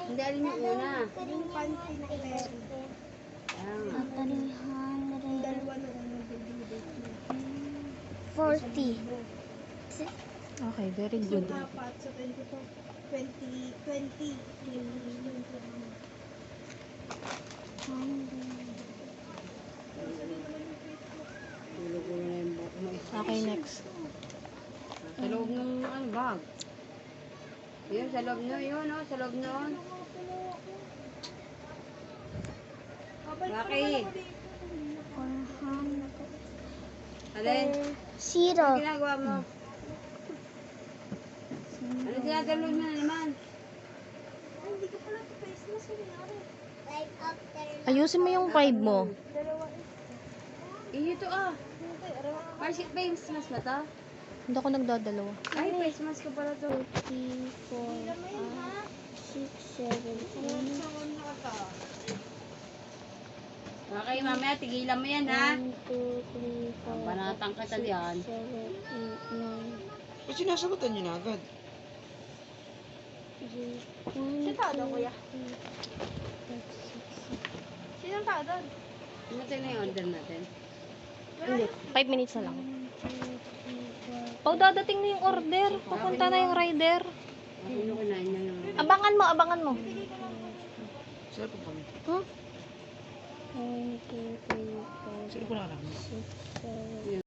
Hindi, alin yung una. Yung panty na Berry. Ah. 300. Dalawa na unang bibigay. 40. Okay, very Yung good. apat sa 24. 20. Tulog ko na yung buhok mo. Okay, next. Sa loob ng ano, bag. Yun, sa loob nun, yun, oh, sa loob nun. Bakit? Alin? Zero. Ano ginagawa mo? Ano ginagalo mo na naman? Hindi ko pala face mask yun. Ayusin mo yung 5 mo. Ito ah. Marshit ba yung mas na to? Hindi ako nagdadalawa. Ay, face mask ko pala to. 3, 4, 5, 6, 7, 8. Okay, mamaya, tigilan mo yan, ha? 1, 2, 3, 4, Banatang ka sa diyan. 7, 8, 9. Ba't sinasagutan niyo na agad? Sino tao doon, kuya? Sino tao doon? Natin na yung order natin. Hindi, 5 minutes na lang. Pag dadating na yung order, papunta na yung rider. Ano kinain niya yung... Abangan mo, abangan mo. Saan po kami? Hmm? 1, 2, 3, 4, Saan po na lang? 6, 7,